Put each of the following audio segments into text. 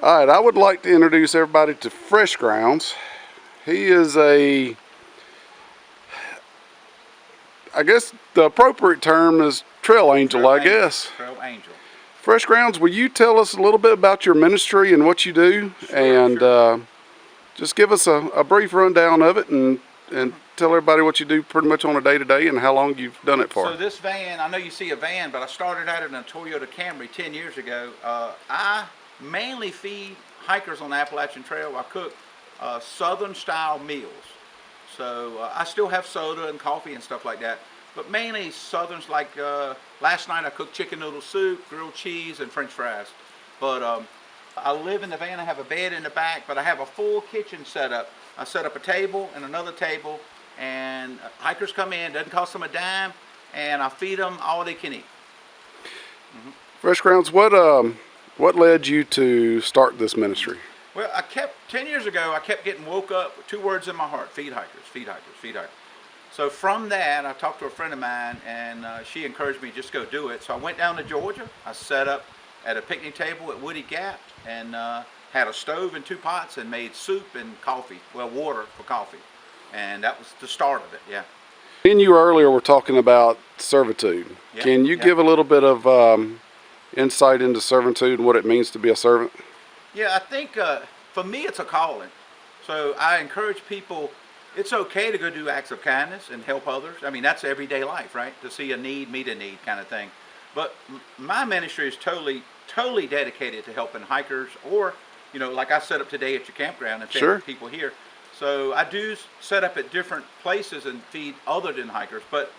All right, I would like to introduce everybody to Fresh Grounds. He is I guess the appropriate term is trail angel, I guess. Trail angel. Fresh Grounds, will you tell us a little bit about your ministry and what you do? Sure. Just give us a brief rundown of it and tell everybody what you do pretty much on a day-to-day and how long you've done it for. So this van, I know you see a van, but I started out in a Toyota Camry 10 years ago. I mainly feed hikers on the Appalachian Trail. I cook southern style meals. So I still have soda and coffee and stuff like that, but mainly southerns. Like last night I cooked chicken noodle soup, grilled cheese, and french fries. But I live in the van. I have a bed in the back, but I have a full kitchen set up. I set up a table and another table, and hikers come in, doesn't cost them a dime, and I feed them all they can eat. Fresh Grounds, what led you to start this ministry? Well, 10 years ago, I kept getting woke up with two words in my heart: feed hikers, feed hikers, feed hikers. So from that, I talked to a friend of mine, and she encouraged me to just go do it. So I went down to Georgia. I set up at a picnic table at Woody Gap, and had a stove and two pots, and made soup and coffee, well, water for coffee. And that was the start of it, yeah. Me and you earlier were talking about servitude. Yeah, Can you yeah. give a little bit of insight into servitude and what it means to be a servant? Yeah, I think for me it's a calling. So I encourage people, it's okay to go do acts of kindness and help others. I mean, that's everyday life, right? To see a need, meet a need kind of thing. But my ministry is totally dedicated to helping hikers, or, like I set up today at your campground and fed people here. So I do set up at different places and feed other than hikers. But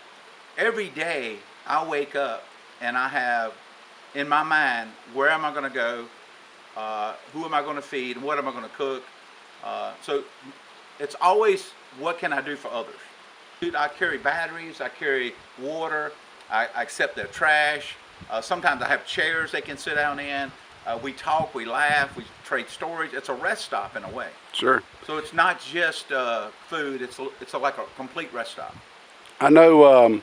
every day I wake up and I have in my mind, where am I going to go? Who am I going to feed? And what am I going to cook? So it's always, what can I do for others? I carry batteries, I carry water, I accept their trash. Sometimes I have chairs they can sit down in. We talk, we laugh, we trade stories. It's a rest stop in a way. Sure. So it's not just food, it's like a complete rest stop. I know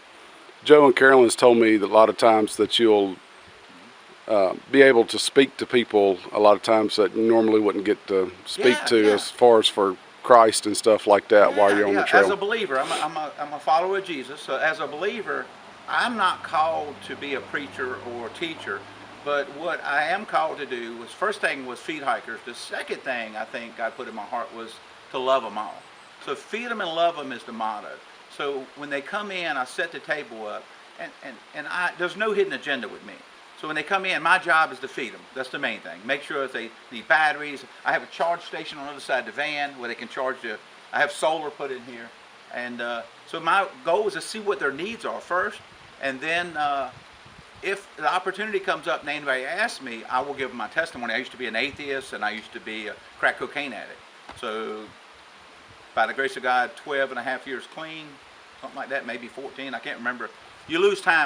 Joe and Carolyn's told me that a lot of times that you'll be able to speak to people a lot of times that you normally wouldn't get to speak to, as far as for Christ and stuff like that while you're on the trail. As a believer, I'm a follower of Jesus. So as a believer, I'm not called to be a preacher or teacher, but what I am called to do was, first thing was feed hikers. The second thing I think God put in my heart was to love them all. So feed them and love them is the motto. So when they come in, I set the table up, and there's no hidden agenda with me. So when they come in, my job is to feed them. That's the main thing. Make sure that they need batteries. I have a charge station on the other side of the van where they can charge I have solar put in here. And so my goal is to see what their needs are first. And then if the opportunity comes up and anybody asks me, I will give them my testimony. I used to be an atheist, and I used to be a crack cocaine addict. So by the grace of God, 12 and a half years clean, something like that, maybe 14, I can't remember. You lose track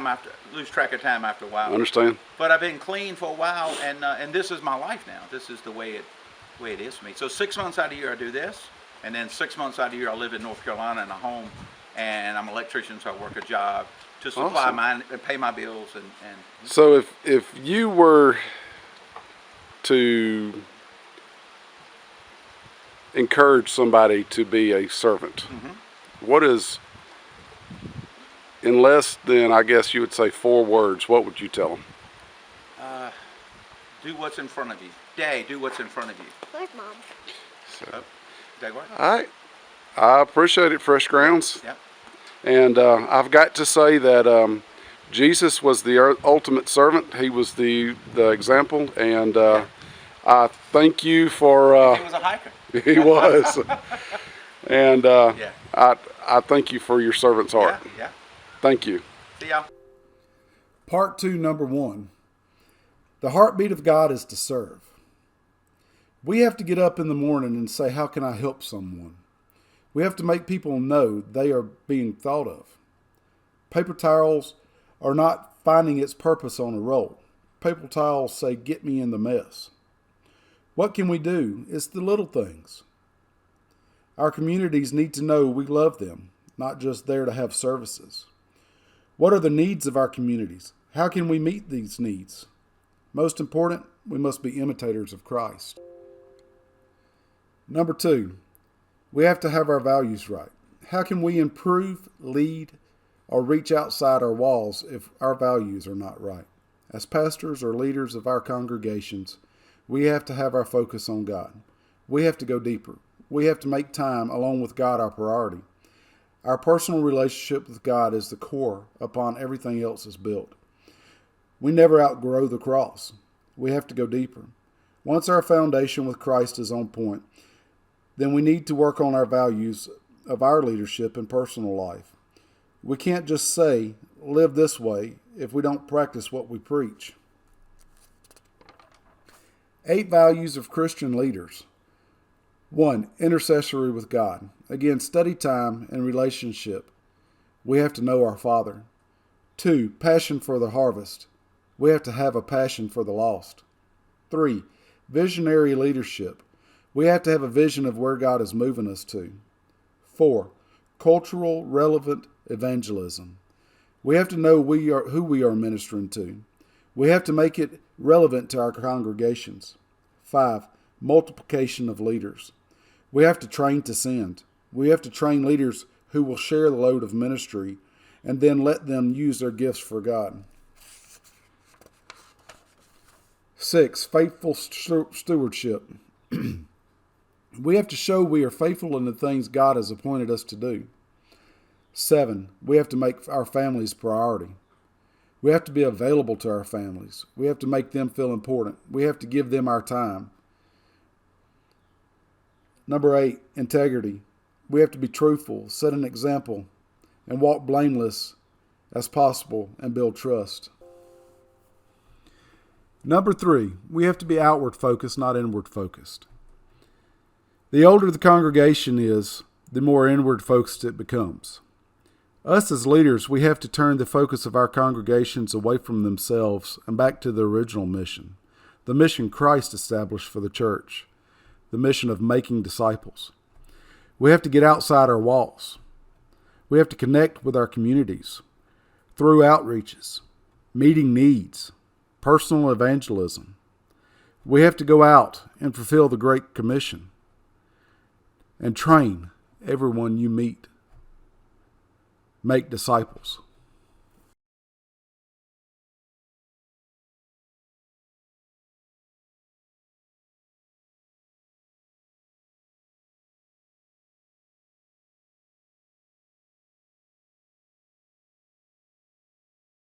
of time after a while. I understand. But I've been clean for a while, and this is my life now. This is the way it is for me. So 6 months out of the year I do this, and then 6 months out of the year I live in North Carolina in a home, and I'm an electrician, so I work a job to supply mine and pay my bills. And so if you were to encourage somebody to be a servant, what is, in less than, I guess you would say, 4 words, what would you tell them? Do what's in front of you. Day, do what's in front of you. Where's Mom? So, Day what? all right. I appreciate it, Fresh Grounds. Yep. And I've got to say that Jesus was the ultimate servant. He was the example. And I thank you for... he was a hiker. He was. And I thank you for your servant's heart. Yeah. Thank you. See y'all. Part 2, number 1. The heartbeat of God is to serve. We have to get up in the morning and say, how can I help someone? We have to make people know they are being thought of. Paper towels are not finding its purpose on a roll. Paper towels say, get me in the mess. What can we do? It's the little things. Our communities need to know we love them, not just there to have services. What are the needs of our communities? How can we meet these needs? Most important, we must be imitators of Christ. Number 2, we have to have our values right. How can we improve, lead, or reach outside our walls if our values are not right? As pastors or leaders of our congregations, we have to have our focus on God. We have to go deeper. We have to make time alone with God our priority. Our personal relationship with God is the core upon everything else is built. We never outgrow the cross. We have to go deeper. Once our foundation with Christ is on point, then we need to work on our values of our leadership and personal life. We can't just say, live this way, if we don't practice what we preach. 8 values of Christian leaders. 1, intercessory with God. Again, study time and relationship. We have to know our Father. 2, passion for the harvest. We have to have a passion for the lost. 3, visionary leadership. We have to have a vision of where God is moving us to. 4, cultural relevant evangelism. We have to know who we are ministering to. We have to make it relevant to our congregations. 5, multiplication of leaders. We have to train to send. We have to train leaders who will share the load of ministry and then let them use their gifts for God. 6, faithful stewardship. We have to show we are faithful in the things God has appointed us to do. 7, we have to make our families priority. We have to be available to our families. We have to make them feel important. We have to give them our time. Number 8, integrity. We have to be truthful, set an example, and walk blameless as possible and build trust. Number 3, we have to be outward focused, not inward focused. The older the congregation is, the more inward focused it becomes. Us as leaders, we have to turn the focus of our congregations away from themselves and back to the original mission, the mission Christ established for the church, the mission of making disciples. We have to get outside our walls. We have to connect with our communities through outreaches, meeting needs, personal evangelism. We have to go out and fulfill the Great Commission and train everyone you meet. Make disciples.